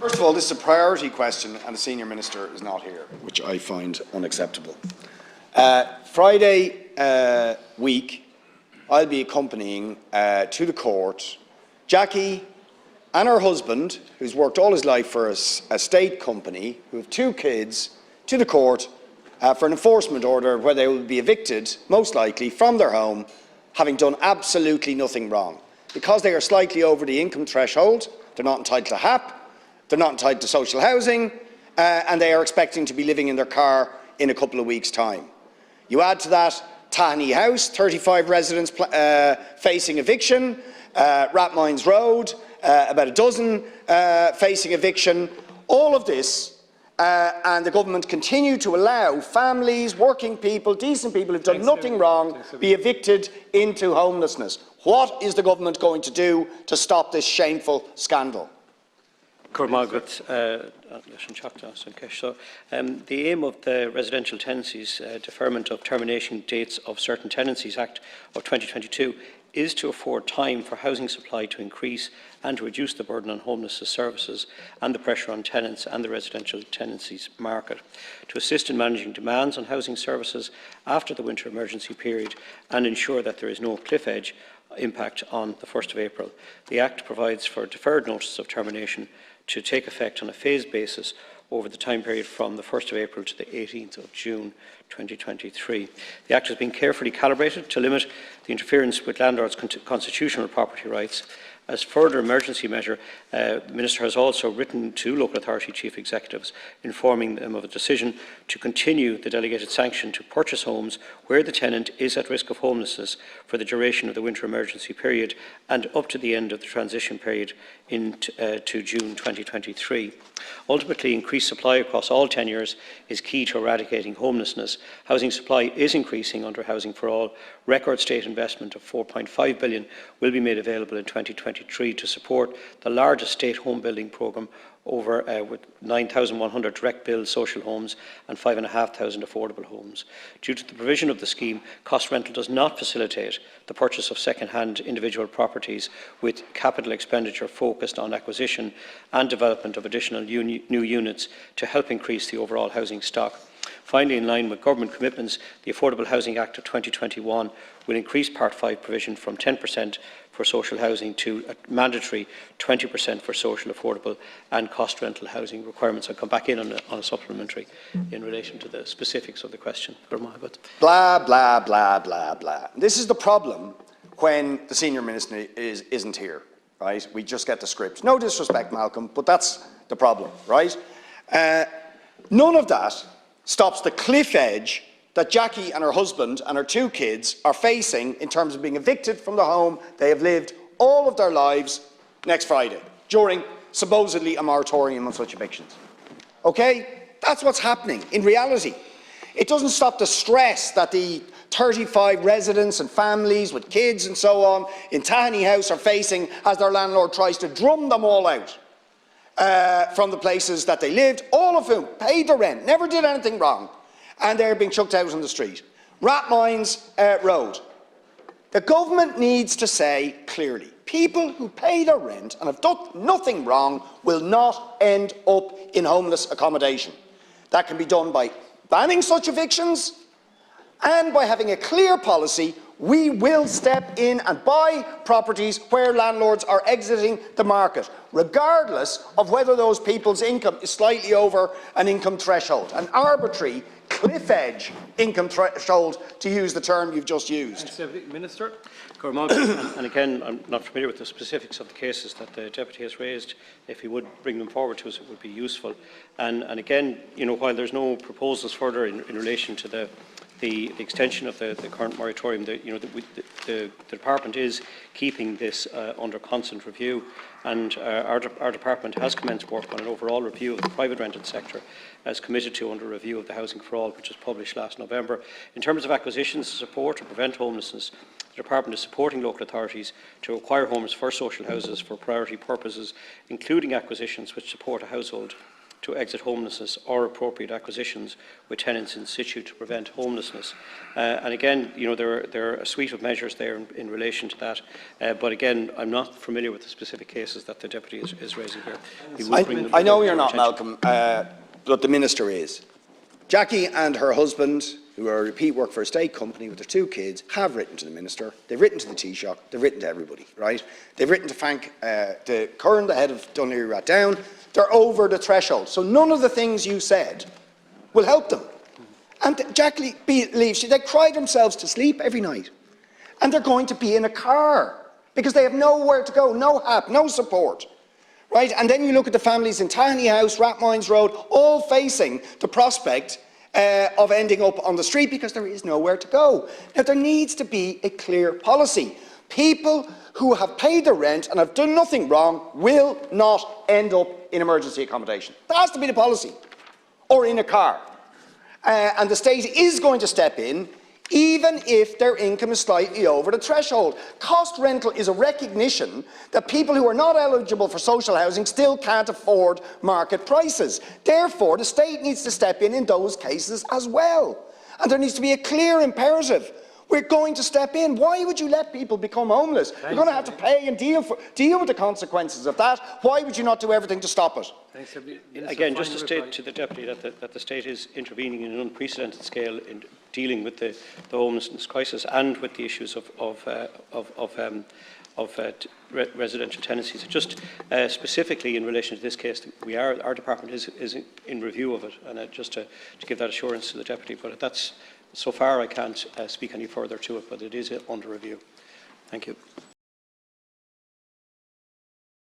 First of all, this is a priority question and the Senior Minister is not here, which I find unacceptable. Friday week, I'll be accompanying to the court Jackie and her husband, who's worked all his life for a state company, who have 2 kids, to the court for an enforcement order where they will be evicted, most likely, from their home, having done absolutely nothing wrong. Because they are slightly over the income threshold, they're not entitled to HAP, they're not entitled to social housing, and they are expecting to be living in their car in a couple of weeks' time. You add to that Tahani House, 35 residents facing eviction, Rathmines Road, about a dozen facing eviction. All of this, and the government continue to allow families, working people, decent people who've done nothing wrong, be evicted into homelessness. What is the government going to do to stop this shameful scandal? The aim of the Residential Tenancies Deferment of Termination Dates of Certain Tenancies Act of 2022 is to afford time for housing supply to increase and to reduce the burden on homelessness services and the pressure on tenants and the residential tenancies market, to assist in managing demands on housing services after the winter emergency period and ensure that there is no cliff edge impact on the 1st of April. The Act provides for deferred notice of termination to take effect on a phased basis over the time period from the 1st of April to the 18th of June 2023. The Act has been carefully calibrated to limit the interference with landlords' constitutional property rights. As further emergency measure, the Minister has also written to local authority chief executives informing them of a decision to continue the delegated sanction to purchase homes where the tenant is at risk of homelessness for the duration of the winter emergency period and up to the end of the transition period to June 2023. Ultimately, increased supply across all tenures is key to eradicating homelessness. Housing supply is increasing under Housing for All. Record state investment of €4.5 billion will be made available in 2023 to support the largest state home building programme with 9,100 direct build social homes and 5,500 affordable homes. Due to the provision of the scheme, cost rental does not facilitate the purchase of second-hand individual properties, with capital expenditure focused on acquisition and development of additional new units to help increase the overall housing stock. Finally, in line with government commitments, the Affordable Housing Act of 2021 will increase Part 5 provision from 10% for social housing to a mandatory 20% for social, affordable and cost rental housing requirements. I'll come back in on a supplementary in relation to the specifics of the question. Blah, blah, blah, blah, blah. This is the problem when the Senior Minister isn't here, right? We just get the script. No disrespect, Malcolm, but that's the problem, right? None of that stops the cliff edge that Jackie and her husband and her 2 kids are facing in terms of being evicted from the home they have lived all of their lives next Friday, during supposedly a moratorium on such evictions. Okay? That's what's happening in reality. It doesn't stop the stress that the 35 residents and families with kids and so on in Tahani House are facing as their landlord tries to drum them all out from the places that they lived, all of whom paid the rent, never did anything wrong, and they're being chucked out on the street. Rathmines Road. The government needs to say clearly, people who pay their rent and have done nothing wrong will not end up in homeless accommodation. That can be done by banning such evictions and by having a clear policy. We will step in and buy properties where landlords are exiting the market, regardless of whether those people's income is slightly over an income threshold, an arbitrary cliff edge income threshold, to use the term you've just used. Minister. And again, I'm not familiar with the specifics of the cases that the Deputy has raised. If he would bring them forward to us, it would be useful. And again, while there's no proposals further in relation to the extension of the current moratorium, the Department is keeping this under constant review, and our Department has commenced work on an overall review of the private rented sector, as committed to under review of the Housing for All, which was published last November. In terms of acquisitions to support or prevent homelessness, the Department is supporting local authorities to acquire homes for social houses for priority purposes, including acquisitions which support a household to exit homelessness or appropriate acquisitions with tenants in situ to prevent homelessness. And again, there are a suite of measures there in relation to that. But again, I'm not familiar with the specific cases that the Deputy is raising here. I know you're not, Malcolm, but the Minister is. Jackie and her husband, who are a repeat work for a state company with their 2 kids, have written to the Minister, they've written to the Taoiseach, they've written to everybody, right? They've written to thank the Curran, the head of Dunleary Rathdown. They're over the threshold. So none of the things you said will help them. And Jackie believes they cry themselves to sleep every night. And they're going to be in a car because they have nowhere to go, no help, no support. Right? And then you look at the families in Tahney House, Rathmines Road, all facing the prospect of ending up on the street because there is nowhere to go. Now, there needs to be a clear policy. People who have paid their rent and have done nothing wrong will not end up in emergency accommodation. That has to be the policy. Or in a car. And the state is going to step in even if their income is slightly over the threshold. Cost rental is a recognition that people who are not eligible for social housing still can't afford market prices. Therefore, the state needs to step in those cases as well. And there needs to be a clear imperative. We're going to step in. Why would you let people become homeless? You're going to have to pay and deal with the consequences of that. Why would you not do everything to stop it? Again, just to state to the Deputy that the state is intervening in an unprecedented scale in dealing with the homelessness crisis and with the issues of residential tenancies. Just specifically in relation to this case, our department is in review of it, and just to give that assurance to the Deputy. But so far I can't speak any further to it, but it is under review. Thank you.